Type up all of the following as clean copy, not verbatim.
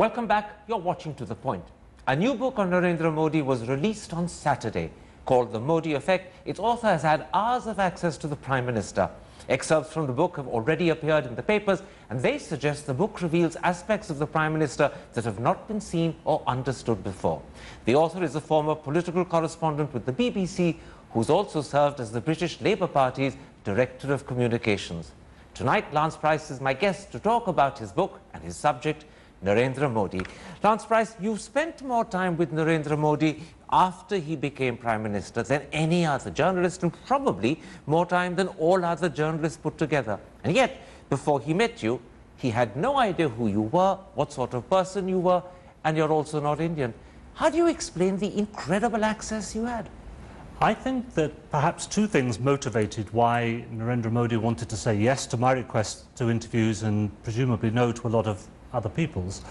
Welcome back. You're watching To The Point. A new book on Narendra Modi was released on Saturday called The Modi Effect. Its author has had hours of access to the Prime Minister. Excerpts from the book have already appeared in the papers, and they suggest the book reveals aspects of the Prime Minister that have not been seen or understood before. The author is a former political correspondent with the BBC, who's also served as the British Labour Party's Director of Communications. Tonight, Lance Price is my guest to talk about his book and his subject, Narendra Modi. Lance Price, you've spent more time with Narendra Modi after he became Prime Minister than any other journalist, and probably more time than all other journalists put together. And yet, before he met you, he had no idea who you were, what sort of person you were, and you're also not Indian. How do you explain the incredible access you had? I think that perhaps two things motivated why Narendra Modi wanted to say yes to my request to interviews and presumably no to a lot of other people's.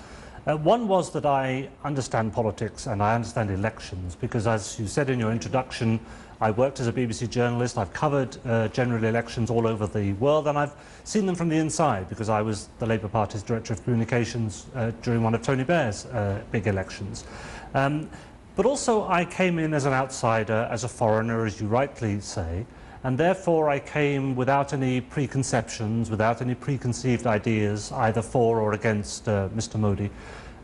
One was that I understand politics and I understand elections because, as you said in your introduction, I worked as a BBC journalist. I've covered general elections all over the world, and I've seen them from the inside because I was the Labour Party's Director of Communications during one of Tony Blair's big elections. But also I came in as an outsider, as a foreigner, as you rightly say, and therefore I came without any preconceptions, without any preconceived ideas, either for or against Mr. Modi.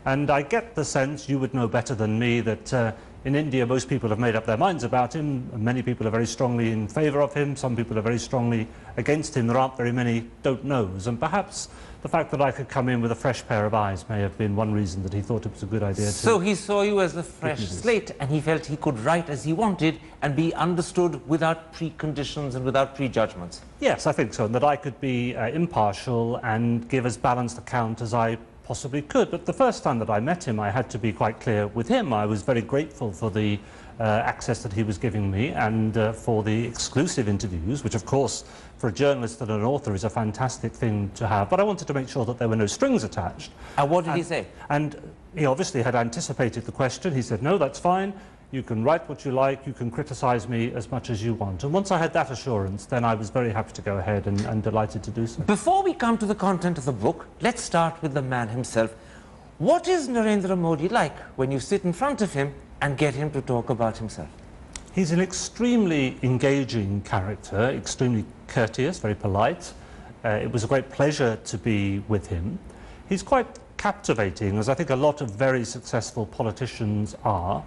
And I get the sense, you would know better than me, that in India most people have made up their minds about him. Many people are very strongly in favour of him, some people are very strongly against him. There aren't very many don't knows, and perhaps the fact that I could come in with a fresh pair of eyes may have been one reason that he thought it was a good idea. So he saw you as a fresh slate, and he felt he could write as he wanted and be understood without preconditions and without prejudgments. Yes, I think so, and that I could be impartial and give as balanced account as I possibly could. But the first time that I met him, I had to be quite clear with him. I was very grateful for the access that he was giving me and for the exclusive interviews, which of course for a journalist and an author is a fantastic thing to have. But I wanted to make sure that there were no strings attached. And what did he say? And he obviously had anticipated the question. He said, no, that's fine. You can write what you like, you can criticise me as much as you want. And once I had that assurance, then I was very happy to go ahead and delighted to do so. Before we come to the content of the book, let's start with the man himself. What is Narendra Modi like when you sit in front of him and get him to talk about himself? He's an extremely engaging character, extremely courteous, very polite. It was a great pleasure to be with him. He's quite captivating, as I think a lot of very successful politicians are.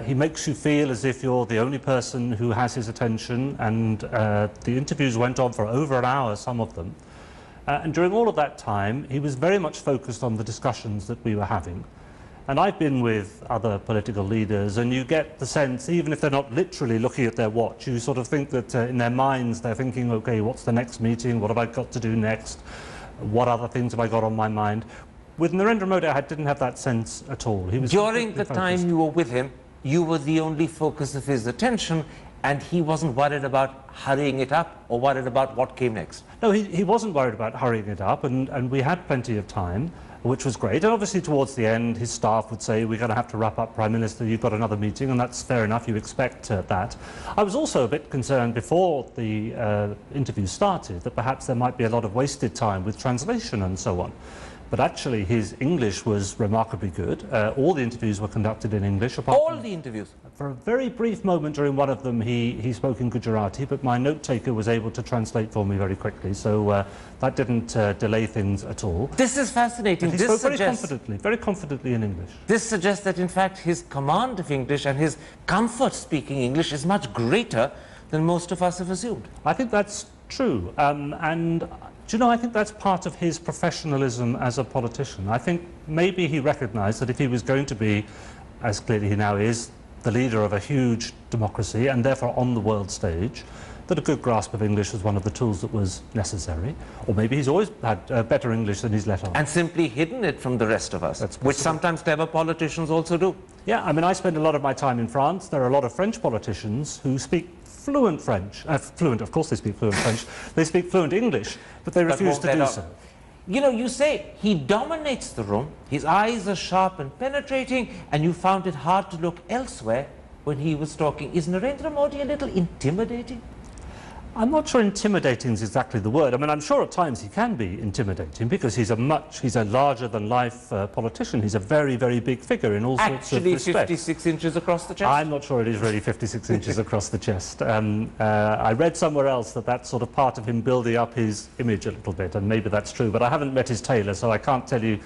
He makes you feel as if you're the only person who has his attention, and the interviews went on for over an hour, some of them. And during all of that time, he was very much focused on the discussions that we were having. And I've been with other political leaders, and you get the sense, even if they're not literally looking at their watch, you sort of think that in their minds they're thinking, okay, what's the next meeting? What have I got to do next? What other things have I got on my mind? With Narendra Modi, I didn't have that sense at all. He was during the time you were with him, you were the only focus of his attention, and he wasn't worried about hurrying it up or worried about what came next. No, he wasn't worried about hurrying it up, and we had plenty of time, which was great. And obviously towards the end, his staff would say, we're going to have to wrap up, Prime Minister, you've got another meeting, and that's fair enough, you expect that. I was also a bit concerned before the interview started that perhaps there might be a lot of wasted time with translation and so on. But actually his English was remarkably good. All the interviews were conducted in English. All the interviews? For a very brief moment during one of them he spoke in Gujarati, but my note-taker was able to translate for me very quickly, so that didn't delay things at all. This is fascinating. He spoke very confidently in English. This suggests that in fact his command of English and his comfort speaking English is much greater than most of us have assumed. I think that's true, and do you know, I think that's part of his professionalism as a politician. I think maybe he recognised that if he was going to be, as clearly he now is, the leader of a huge democracy and therefore on the world stage, that a good grasp of English was one of the tools that was necessary. Or maybe he's always had better English than he's let on. And simply hidden it from the rest of us, which sometimes clever politicians also do. Yeah, I mean, I spend a lot of my time in France. There are a lot of French politicians who speak fluent French. Fluent, of course they speak fluent French. They speak fluent English, but they refuse to do so. You know, you say he dominates the room, his eyes are sharp and penetrating, and you found it hard to look elsewhere when he was talking. Is Narendra Modi a little intimidating? I'm not sure intimidating is exactly the word. I mean, I'm sure at times he can be intimidating because he's a larger-than-life politician. He's a very, very big figure in all sorts of respects. Actually 56 inches across the chest? I'm not sure it is really 56 inches across the chest. I read somewhere else that that's sort of part of him building up his image a little bit, and maybe that's true, but I haven't met his tailor, so I can't tell you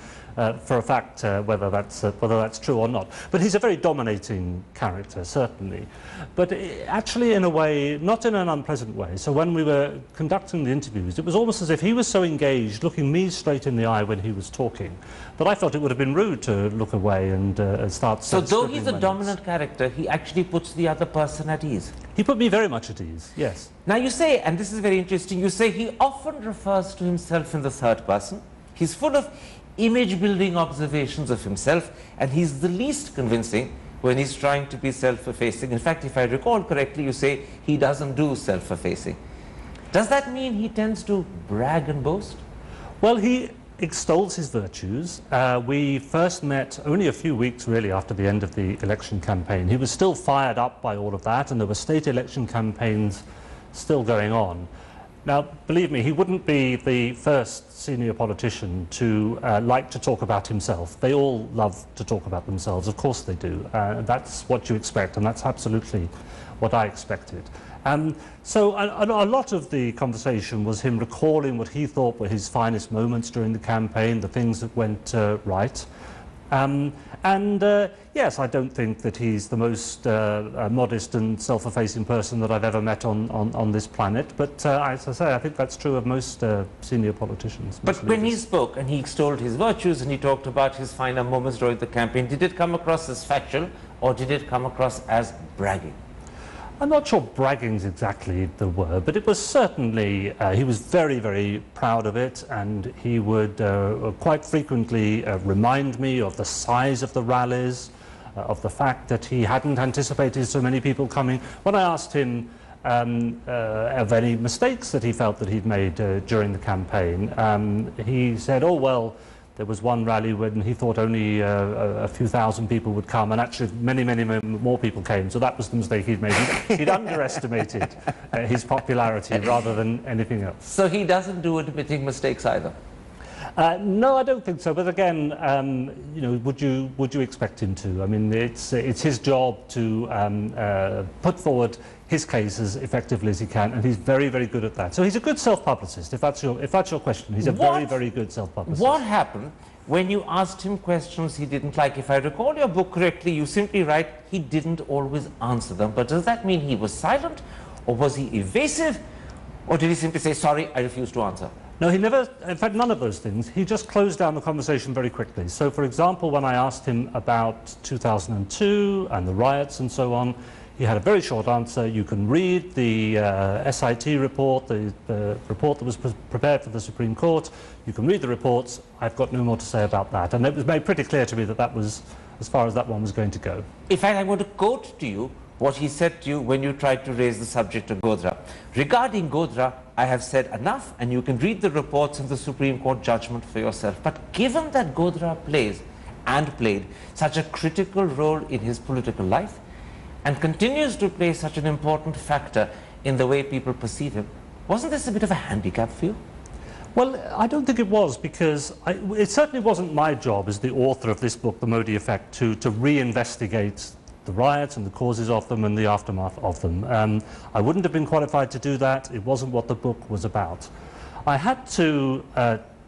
for a fact whether that's true or not. But he's a very dominating character, certainly. But actually, in a way, not in an unpleasant way. So when we were conducting the interviews, it was almost as if he was so engaged, looking me straight in the eye when he was talking, that I felt it would have been rude to look away and start... So though he's a dominant character, he actually puts the other person at ease? He put me very much at ease, yes. Now you say, and this is very interesting, you say he often refers to himself in the third person. He's full of image-building observations of himself, and he's the least convincing when he's trying to be self-effacing. In fact, if I recall correctly, you say he doesn't do self-effacing. Does that mean he tends to brag and boast? Well, he extols his virtues. We first met only a few weeks really after the end of the election campaign. He was still fired up by all of that, and there were state election campaigns still going on. Now, believe me, he wouldn't be the first senior politician to like to talk about himself. They all love to talk about themselves, of course they do. That's what you expect, and that's absolutely what I expected. So a lot of the conversation was him recalling what he thought were his finest moments during the campaign, the things that went right. Yes, I don't think that he's the most modest and self-effacing person that I've ever met on this planet, but as I say, I think that's true of most senior politicians. But when he spoke and he extolled his virtues and he talked about his finer moments during the campaign, did it come across as factual or did it come across as bragging? I'm not sure bragging's exactly the word, but it was certainly, he was very, very proud of it, and he would quite frequently remind me of the size of the rallies, of the fact that he hadn't anticipated so many people coming. When I asked him of any mistakes that he felt that he'd made during the campaign, he said, oh, well, there was one rally when he thought only a few thousand people would come, and actually many, many more people came. So that was the mistake he'd made. He'd underestimated his popularity rather than anything else. So he doesn't do admitting mistakes either? No, I don't think so. But again, you know, would you expect him to? I mean, it's his job to put forward his case as effectively as he can, and he's very, very good at that. So he's a good self-publicist, if that's your question. He's a very, very good self-publicist. What happened when you asked him questions he didn't like? If I recall your book correctly, you simply write he didn't always answer them. But does that mean he was silent, or was he evasive, or did he simply say, sorry, I refuse to answer? No, he never, in fact, none of those things. He just closed down the conversation very quickly. So, for example, when I asked him about 2002 and the riots and so on, he had a very short answer. You can read the SIT report, the report that was prepared for the Supreme Court. You can read the reports. I've got no more to say about that. And it was made pretty clear to me that that was as far as that one was going to go. In fact, I'm going to quote to you what he said to you when you tried to raise the subject of Godhra. Regarding Godhra, I have said enough, and you can read the reports and the Supreme Court judgment for yourself. But given that Godhra plays and played such a critical role in his political life, and continues to play such an important factor in the way people perceive him, wasn't this a bit of a handicap for you? Well, I don't think it was, because it certainly wasn't my job as the author of this book, The Modi Effect, to reinvestigate the riots and the causes of them and the aftermath of them. I wouldn't have been qualified to do that. It wasn't what the book was about. I had to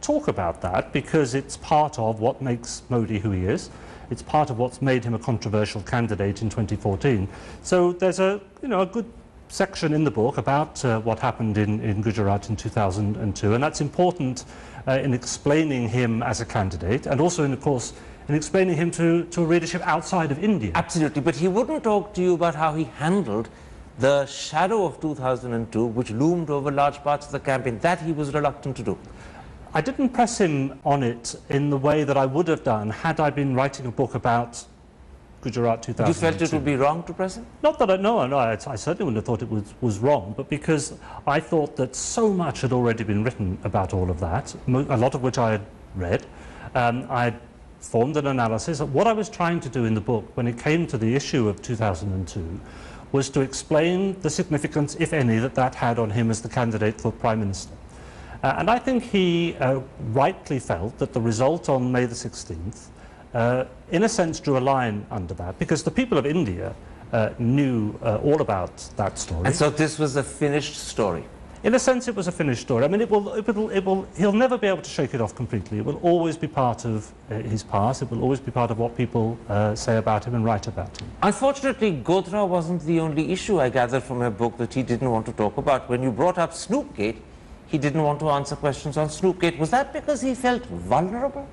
talk about that because it's part of what makes Modi who he is. It's part of what's made him a controversial candidate in 2014. So there's a good section in the book about what happened in Gujarat in 2002, and that's important in explaining him as a candidate, and also, of course, in explaining him to a readership outside of India. Absolutely, but he wouldn't talk to you about how he handled the shadow of 2002, which loomed over large parts of the campaign. That he was reluctant to do. I didn't press him on it in the way that I would have done had I been writing a book about Gujarat 2002. You felt it would be wrong to press him? Not that I certainly wouldn't have thought it was wrong, but because I thought that so much had already been written about all of that, a lot of which I had read. I had formed an analysis of what I was trying to do in the book when it came to the issue of 2002 was to explain the significance, if any, that that had on him as the candidate for Prime Minister. And I think he rightly felt that the result on May the 16th, in a sense, drew a line under that, because the people of India knew all about that story. And so this was a finished story? In a sense, it was a finished story. I mean, he'll never be able to shake it off completely. It will always be part of his past. It will always be part of what people say about him and write about him. Unfortunately, Godhra wasn't the only issue, I gathered from your book, that he didn't want to talk about. When you brought up Snoopgate, he didn't want to answer questions on Snoopgate. Was that because he felt vulnerable?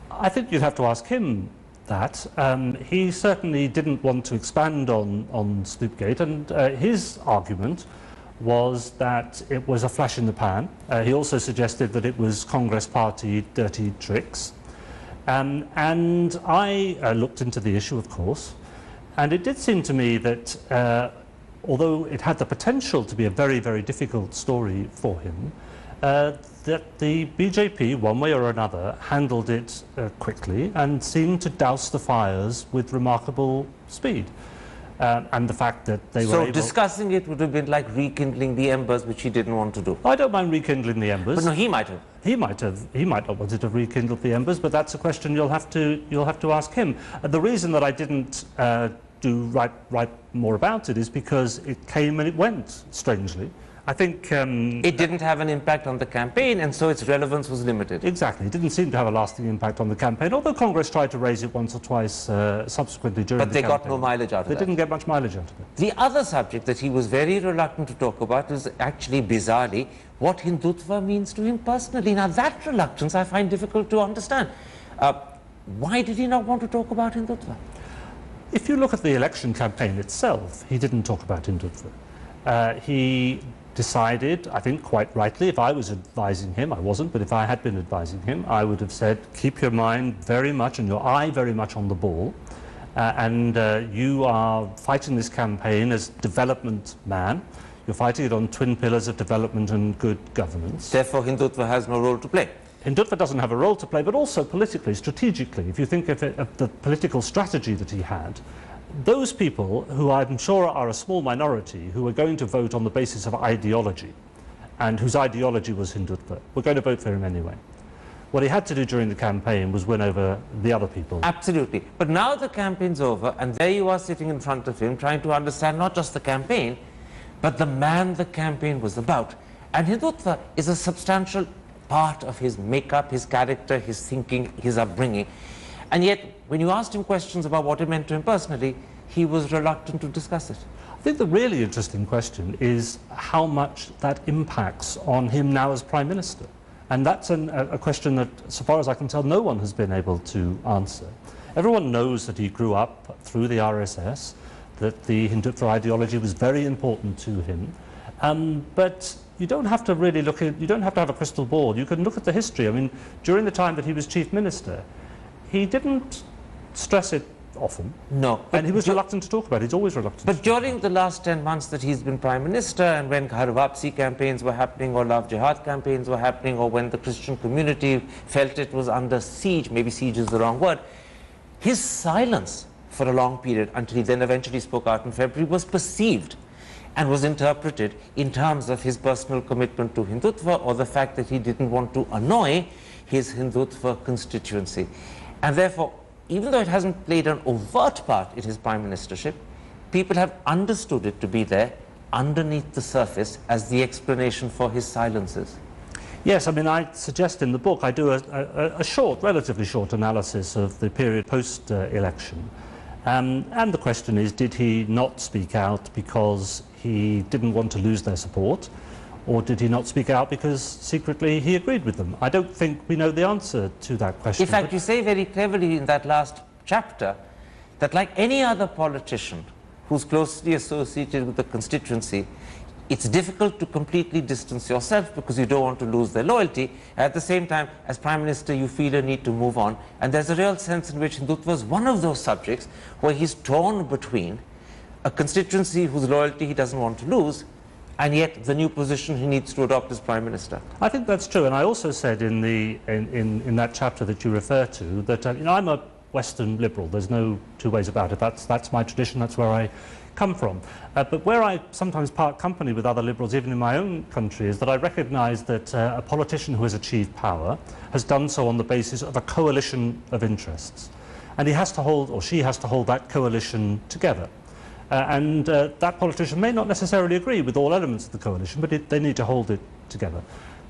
I think you'd have to ask him that. He certainly didn't want to expand on Snoopgate, and his argument was that it was a flash in the pan. He also suggested that it was Congress Party dirty tricks. And I looked into the issue, of course, and it did seem to me that although it had the potential to be a very, very difficult story for him, that the BJP, one way or another, handled it quickly and seemed to douse the fires with remarkable speed. And the fact that they were able... So discussing it would have been like rekindling the embers, which he didn't want to do. I don't mind rekindling the embers. But no, he might have. He might not want to rekindle the embers, but that's a question you'll have to ask him. The reason that I didn't write more about it is because it came and it went, strangely. I think... it didn't have an impact on the campaign, and so its relevance was limited. Exactly. It didn't seem to have a lasting impact on the campaign, although Congress tried to raise it once or twice subsequently during the campaign. But they got no mileage out of it. They didn't get much mileage out of it. The other subject that he was very reluctant to talk about was actually, bizarrely, what Hindutva means to him personally. Now, that reluctance I find difficult to understand. Why did he not want to talk about Hindutva? If you look at the election campaign itself, he didn't talk about Hindutva. He decided, I think quite rightly, if I was advising him, I wasn't, but if I had been advising him, I would have said, keep your mind very much and your eye very much on the ball, and you are fighting this campaign as development man. You're fighting it on twin pillars of development and good governance. Therefore, Hindutva has no role to play. Hindutva doesn't have a role to play, but also politically, strategically. If you think of the political strategy that he had, those people, who I'm sure are a small minority, who are going to vote on the basis of ideology, and whose ideology was Hindutva, were going to vote for him anyway. What he had to do during the campaign was win over the other people. Absolutely. But now the campaign's over, and there you are sitting in front of him, trying to understand not just the campaign, but the man the campaign was about. And Hindutva is a substantial part of his makeup, his character, his thinking, his upbringing. And yet, when you asked him questions about what it meant to him personally, he was reluctant to discuss it. I think the really interesting question is how much that impacts on him now as Prime Minister. And that's a question that, so far as I can tell, no one has been able to answer. Everyone knows that he grew up through the RSS, that the Hindutva ideology was very important to him. But you don't have to really look at, you don't have to have a crystal ball. You can look at the history. I mean, during the time that he was Chief Minister, he didn't stress it often. No. And he was reluctant to talk about it. He's always reluctant. But during the last 10 months that he's been Prime Minister, and when Ghar Wapsi campaigns were happening, or Love Jihad campaigns were happening, or when the Christian community felt it was under siege, maybe siege is the wrong word, his silence for a long period, until he then eventually spoke out in February, was perceived and was interpreted in terms of his personal commitment to Hindutva, or the fact that he didn't want to annoy his Hindutva constituency. And therefore, even though it hasn't played an overt part in his prime ministership, people have understood it to be there underneath the surface as the explanation for his silences. Yes, I mean, I suggest in the book I do a short, relatively short analysis of the period post-election. And the question is, did he not speak out because he didn't want to lose their support? Or did he not speak out because secretly he agreed with them? I don't think we know the answer to that question. In fact, you say very cleverly in that last chapter that, like any other politician who's closely associated with the constituency, it's difficult to completely distance yourself because you don't want to lose their loyalty. At the same time, as Prime Minister, you feel a need to move on. And there's a real sense in which Hindutva is one of those subjects where he's torn between a constituency whose loyalty he doesn't want to lose, and yet the new position he needs to adopt as Prime Minister. I think that's true, and I also said in that chapter that you refer to that I'm a Western liberal. There's no two ways about it. That's my tradition. That's where I come from. But where I sometimes part company with other liberals, even in my own country, is that I recognise that a politician who has achieved power has done so on the basis of a coalition of interests. And he has to hold, or she has to hold, that coalition together. And that politician may not necessarily agree with all elements of the coalition, but they need to hold it together.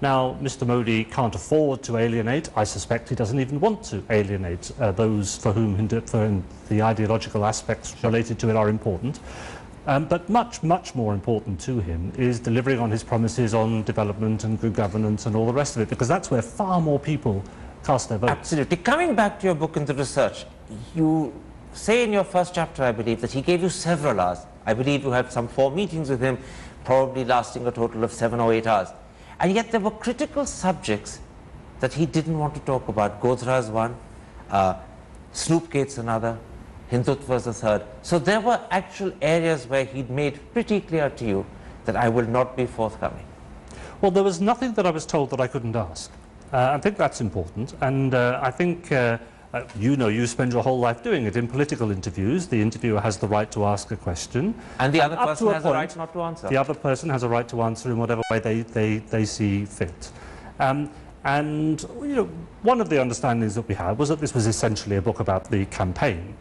Now, Mr. Modi can't afford to alienate. I suspect he doesn't even want to alienate those for whom the ideological aspects related to it are important. But much, much more important to him is delivering on his promises on development and good governance and all the rest of it, because that's where far more people cast their votes. Absolutely. Coming back to your book and the research, you say in your first chapter, I believe, that he gave you several hours. I believe you had some 4 meetings with him, probably lasting a total of 7 or 8 hours. And yet there were critical subjects that he didn't want to talk about. Godhra is one, Snoopgate's another, Hindutva's a third. So there were actual areas where he'd made pretty clear to you that I will not be forthcoming. Well, there was nothing that I was told that I couldn't ask. I think that's important. And I think, you spend your whole life doing it. In political interviews, the interviewer has the right to ask a question. And the other person has a right not to answer. The other person has a right to answer in whatever way they see fit. And one of the understandings that we had was that this was essentially a book about the campaign.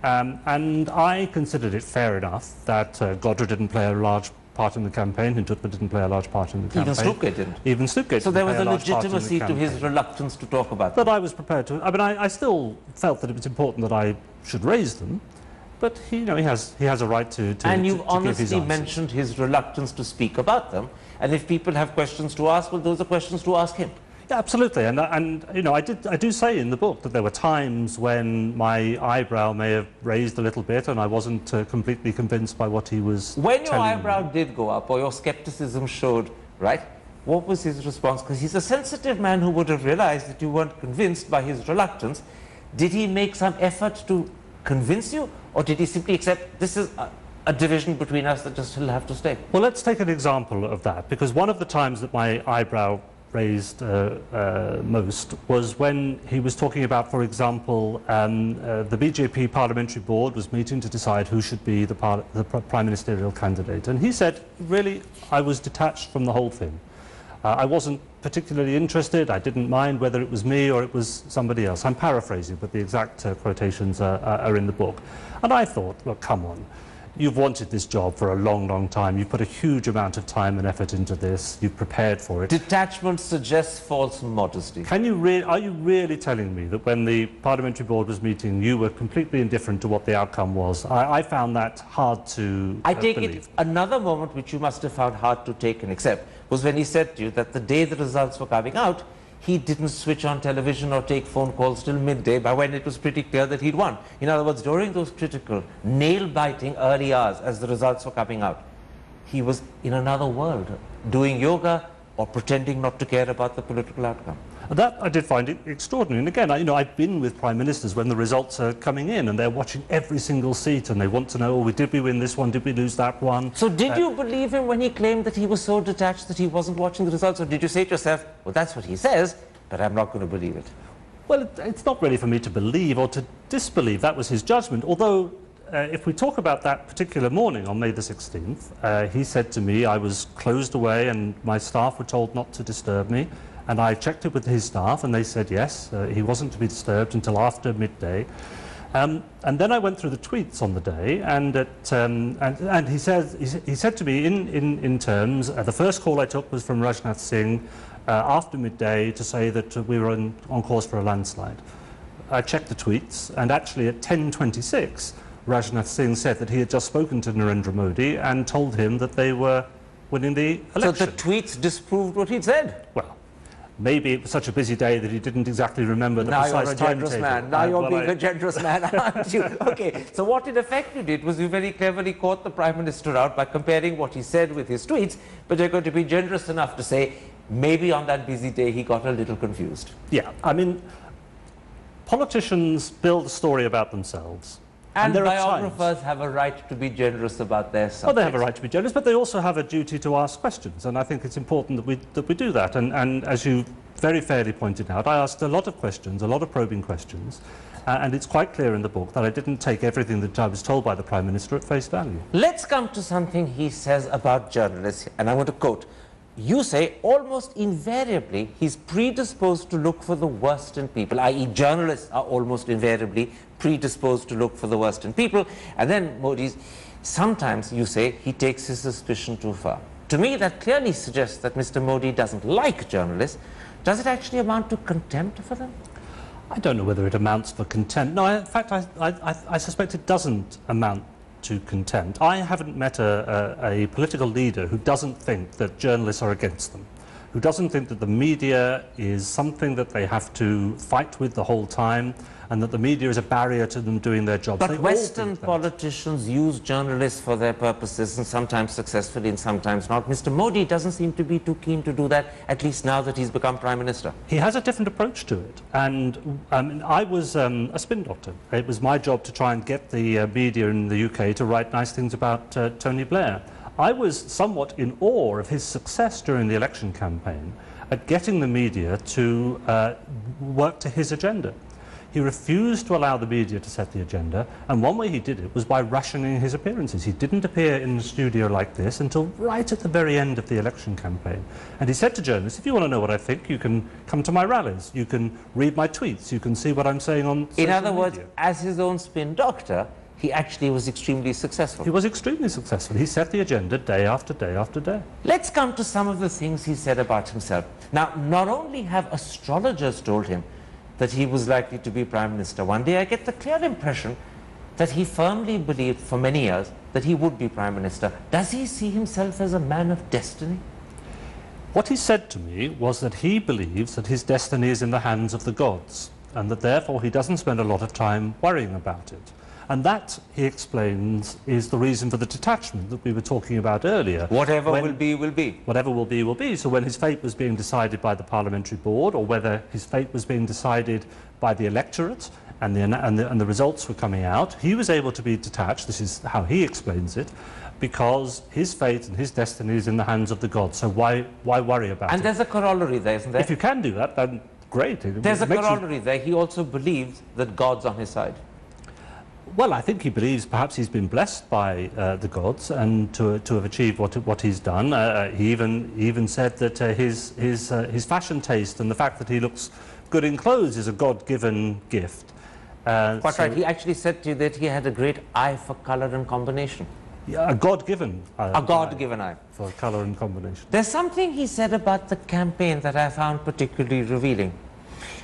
And I considered it fair enough that Godhra didn't play a large part in the campaign, Hindutva didn't play a large part in the campaign. Even Snoopgate didn't. Even Snoopgate So there was didn't a play large part in the legitimacy to his campaign. reluctance to talk about That them. I was prepared to. I mean, I still felt that it was important that I should raise them, but he has a right to And you've give his honestly answers. mentioned his reluctance to speak about them. And if people have questions to ask, well, those are questions to ask him. Yeah, absolutely. And I do say in the book that there were times when my eyebrow may have raised a little bit and I wasn't completely convinced by what he was When your telling eyebrow me. did go up, or your skepticism showed, right, what was his response? Because he's a sensitive man who would have realized that you weren't convinced by his reluctance. Did he make some effort to convince you, or did he simply accept this is a division between us that just still have to stay? Well, let's take an example of that, because one of the times that my eyebrow raised most was when he was talking about, for example, the BJP parliamentary board was meeting to decide who should be the prime ministerial candidate. And he said, really, I was detached from the whole thing. I wasn't particularly interested. I didn't mind whether it was me or it was somebody else. I'm paraphrasing, but the exact quotations are in the book. And I thought, well, come on. You've wanted this job for a long, long time. You've put a huge amount of time and effort into this. You've prepared for it. Detachment suggests false modesty. Are you really telling me that when the parliamentary board was meeting, you were completely indifferent to what the outcome was? I found that hard to I take believe. it another moment which you must have found hard to take and accept was when he said to you that the day the results were coming out, he didn't switch on television or take phone calls till midday, by when it was pretty clear that he'd won. In other words, during those critical, nail-biting early hours as the results were coming out, he was in another world, doing yoga or pretending not to care about the political outcome. That I did find it extraordinary. And again, I've been with prime ministers when the results are coming in and they're watching every single seat and they want to know, did we win this one, did we lose that one? So did you believe him when he claimed that he was so detached that he wasn't watching the results, or did you say to yourself, well, that's what he says, but I'm not going to believe it? Well, it's not really for me to believe or to disbelieve. That was his judgment. Although, if we talk about that particular morning on May the 16th, he said to me, I was closed away and my staff were told not to disturb me. And I checked it with his staff and they said yes, he wasn't to be disturbed until after midday. And then I went through the tweets on the day, and he said to me in terms, the first call I took was from Rajnath Singh after midday to say that we were on course for a landslide. I checked the tweets, and actually at 10:26, Rajnath Singh said that he had just spoken to Narendra Modi and told him that they were winning the election. So the tweets disproved what he'd said? Well, maybe it was such a busy day that he didn't exactly remember the precise timetable. Now you're being a generous man, aren't you? Okay, so what in effect you did was you very cleverly caught the Prime Minister out by comparing what he said with his tweets, but you're going to be generous enough to say maybe on that busy day he got a little confused. Yeah, I mean, politicians build a story about themselves. And there are biographers times, have a right to be generous about their subjects. well, they have a right to be generous, but they also have a duty to ask questions, and I think it's important that we do that. And as you very fairly pointed out, I asked a lot of questions, a lot of probing questions, And it's quite clear in the book that I didn't take everything that I was told by the Prime Minister at face value. Let's come to something he says about journalists, and I want to quote. You say almost invariably he's predisposed to look for the worst in people, i.e. journalists are almost invariably predisposed to look for the worst in people. And then Modi's, sometimes you say he takes his suspicion too far. To me, that clearly suggests that Mr. Modi doesn't like journalists. Does it actually amount to contempt for them? I don't know whether it amounts for contempt. No, in fact, I suspect it doesn't amount to contempt. I haven't met a political leader who doesn't think that journalists are against them, who doesn't think that the media is something that they have to fight with the whole time, and that the media is a barrier to them doing their jobs. But Western politicians use journalists for their purposes, and sometimes successfully and sometimes not. Mr. Modi doesn't seem to be too keen to do that, at least now that he's become Prime Minister. He has a different approach to it, and I was a spin doctor. It was my job to try and get the media in the UK to write nice things about Tony Blair. I was somewhat in awe of his success during the election campaign at getting the media to work to his agenda. He refused to allow the media to set the agenda, and one way he did it was by rationing his appearances. He didn't appear in the studio like this until right at the very end of the election campaign. And he said to journalists, if you want to know what I think, you can come to my rallies, you can read my tweets, you can see what I'm saying on social media. In other words, as his own spin doctor, he actually was extremely successful. He was extremely successful. He set the agenda day after day after day. Let's come to some of the things he said about himself. Now, not only have astrologers told him that he was likely to be Prime Minister one day, I get the clear impression that he firmly believed for many years that he would be Prime Minister. Does he see himself as a man of destiny? What he said to me was that he believes that his destiny is in the hands of the gods, and that therefore he doesn't spend a lot of time worrying about it. And that, he explains, is the reason for the detachment that we were talking about earlier. Whatever will be, will be. Whatever will be, will be. So when his fate was being decided by the parliamentary board, or whether his fate was being decided by the electorate, and the results were coming out, he was able to be detached, this is how he explains it, because his fate and his destiny is in the hands of the gods. So why worry about it? And there's a corollary there, isn't there? If you can do that, then great. There's a corollary there. He also believes that God's on his side. Well, I think he believes perhaps he's been blessed by the gods and to have achieved what he's done. He even said that his fashion taste and the fact that he looks good in clothes is a God-given gift. Quite right. He actually said to you that he had a great eye for colour and combination. Yeah, a God-given eye. A God-given eye. For colour and combination. There's something he said about the campaign that I found particularly revealing.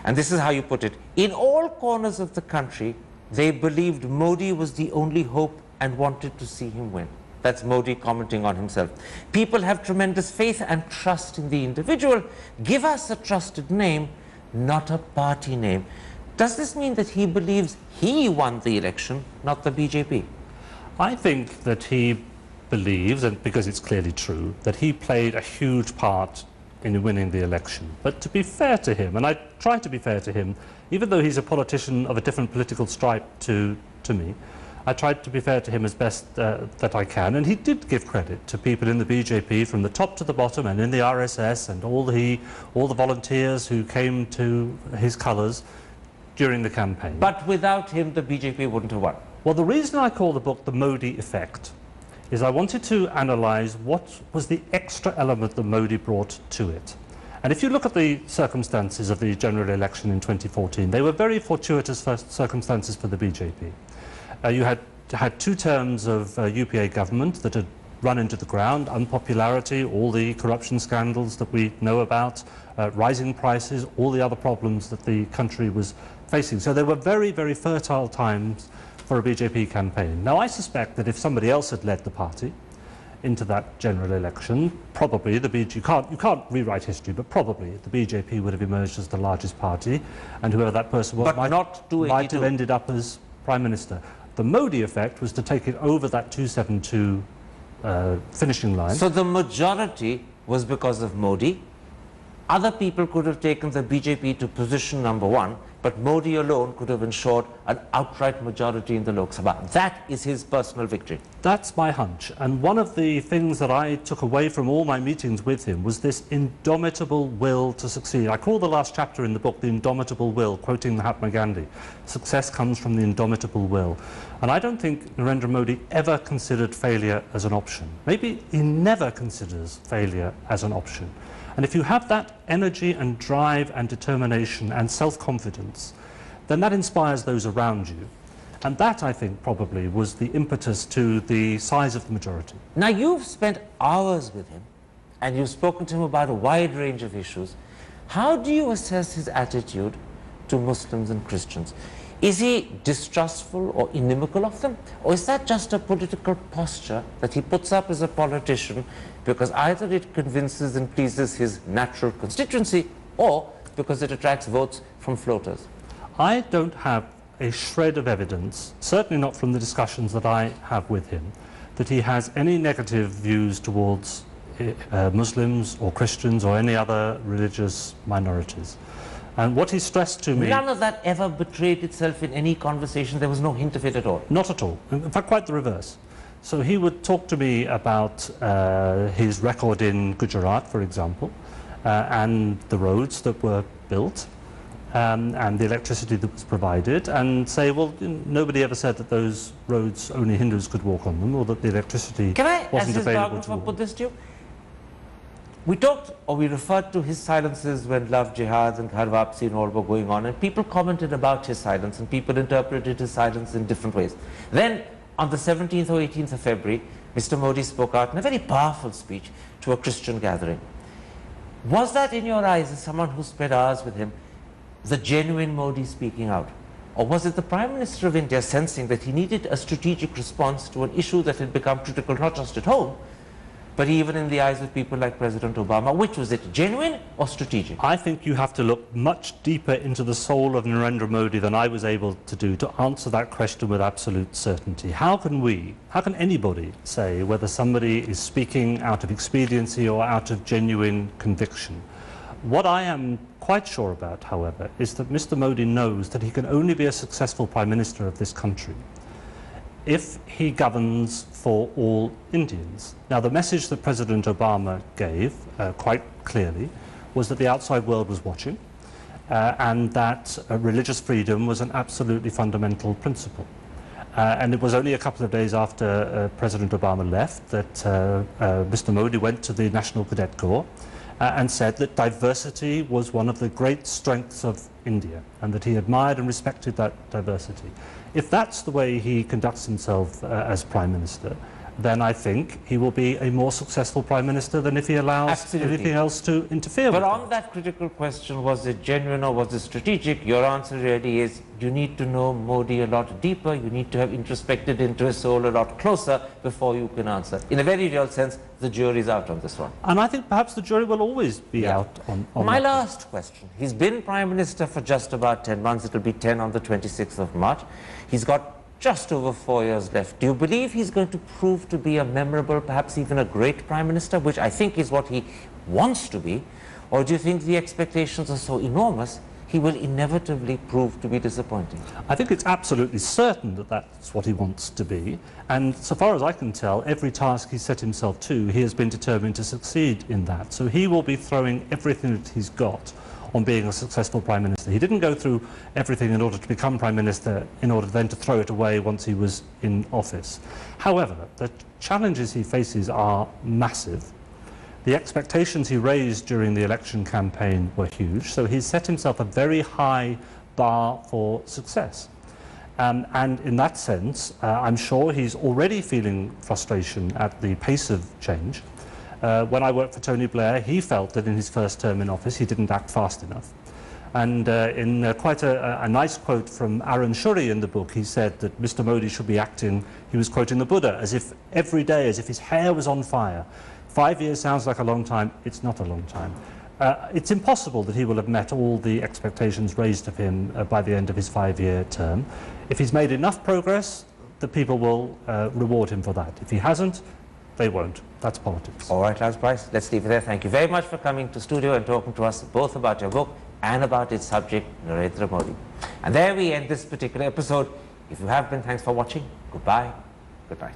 And this is how you put it. In all corners of the country, they believed Modi was the only hope and wanted to see him win. That's Modi commenting on himself. People have tremendous faith and trust in the individual. Give us a trusted name, not a party name. Does this mean that he believes he won the election, not the BJP? I think that he believes, and because it's clearly true, that he played a huge part in winning the election. But to be fair to him, and I try to be fair to him, even though he's a politician of a different political stripe to me, I tried to be fair to him as best that I can, and he did give credit to people in the BJP from the top to the bottom, and in the RSS, and all the volunteers who came to his colours during the campaign. But without him, the BJP wouldn't have won. Well, the reason I call the book The Modi Effect is I wanted to analyse what was the extra element that Modi brought to it. And if you look at the circumstances of the general election in 2014, they were very fortuitous circumstances for the BJP. You had 2 terms of UPA government that had run into the ground, unpopularity, all the corruption scandals that we know about, rising prices, all the other problems that the country was facing. So there were very, very fertile times for a BJP campaign. Now, I suspect that if somebody else had led the party into that general election, probably the BJP, you can't rewrite history, but probably the BJP would have emerged as the largest party, and whoever that person was might have ended up as Prime Minister. The Modi effect was to take it over that 272 finishing line. So the majority was because of Modi. Other people could have taken the BJP to position number 1 but Modi alone could have ensured an outright majority in the Lok Sabha. That is his personal victory. That's my hunch. And one of the things that I took away from all my meetings with him was this indomitable will to succeed. I call the last chapter in the book The Indomitable Will, quoting Mahatma Gandhi. Success comes from the indomitable will. And I don't think Narendra Modi ever considered failure as an option. Maybe he never considers failure as an option. And if you have that energy and drive and determination and self-confidence, then that inspires those around you. And that, I think, probably was the impetus to the size of the majority. Now, you've spent hours with him, and you've spoken to him about a wide range of issues. How do you assess his attitude to Muslims and Christians? Is he distrustful or inimical of them? Or is that just a political posture that he puts up as a politician because either it convinces and pleases his natural constituency or because it attracts votes from floaters? I don't have a shred of evidence, certainly not from the discussions that I have with him, that he has any negative views towards Muslims or Christians or any other religious minorities. And what he stressed to me... None of that ever betrayed itself in any conversation. There was no hint of it at all. Not at all. In fact, quite the reverse. So he would talk to me about his record in Gujarat, for example, and the roads that were built, and the electricity that was provided, and say, well, nobody ever said that those roads, only Hindus could walk on them, or that the electricity wasn't available to all. Put this to you? We talked, or we referred to his silences when love jihads and Ghar Wapsi and all were going on, and people commented about his silence, and people interpreted his silence in different ways. Then, on the 17th or 18th of February, Mr. Modi spoke out in a very powerful speech to a Christian gathering. Was that, in your eyes, as someone who spent hours with him, the genuine Modi speaking out? Or was it the Prime Minister of India sensing that he needed a strategic response to an issue that had become critical not just at home, but even in the eyes of people like President Obama? Which was it, genuine or strategic? I think you have to look much deeper into the soul of Narendra Modi than I was able to do to answer that question with absolute certainty. How can anybody say whether somebody is speaking out of expediency or out of genuine conviction? What I am quite sure about, however, is that Mr. Modi knows that he can only be a successful Prime Minister of this country if he governs for all Indians. Now, the message that President Obama gave quite clearly was that the outside world was watching and that religious freedom was an absolutely fundamental principle. And it was only a couple of days after President Obama left that Mr. Modi went to the National Cadet Corps and said that diversity was one of the great strengths of India and that he admired and respected that diversity. If that's the way he conducts himself as Prime Minister, then I think he will be a more successful Prime Minister than if he allows anything else to interfere with But on that critical question, was it genuine or was it strategic? Your answer really is you need to know Modi a lot deeper, you need to have introspected into his soul a lot closer before you can answer. In a very real sense, the jury's out on this one. And I think perhaps the jury will always be out on My that. last question. He's been Prime Minister for just about 10 months. It will be 10 on the 26th of March. He's got just over 4 years left. Do you believe he's going to prove to be a memorable, perhaps even a great Prime Minister, which I think is what he wants to be? Or do you think the expectations are so enormous, he will inevitably prove to be disappointing? I think it's absolutely certain that that's what he wants to be. And so far as I can tell, every task he set himself to, he has been determined to succeed in that. So he will be throwing everything that he's got on being a successful Prime Minister. He didn't go through everything in order to become Prime Minister in order then to throw it away once he was in office. However, the challenges he faces are massive. The expectations he raised during the election campaign were huge, so he's set himself a very high bar for success. And in that sense, I'm sure he's already feeling frustration at the pace of change. When I worked for Tony Blair, he felt that in his first term in office he didn't act fast enough. And in quite a nice quote from Arun Shuri in the book, he said that Mr. Modi should be acting, he was quoting the Buddha, as if every day, as if his hair was on fire. 5 years sounds like a long time, it's not a long time. It's impossible that he will have met all the expectations raised of him by the end of his 5-year term. If he's made enough progress, the people will reward him for that. If he hasn't, they won't. That's politics. All right, Lance Price, let's leave it there. Thank you very much for coming to studio and talking to us both about your book and about its subject, Narendra Modi. And there we end this particular episode. If you have been, thanks for watching. Goodbye. Good night.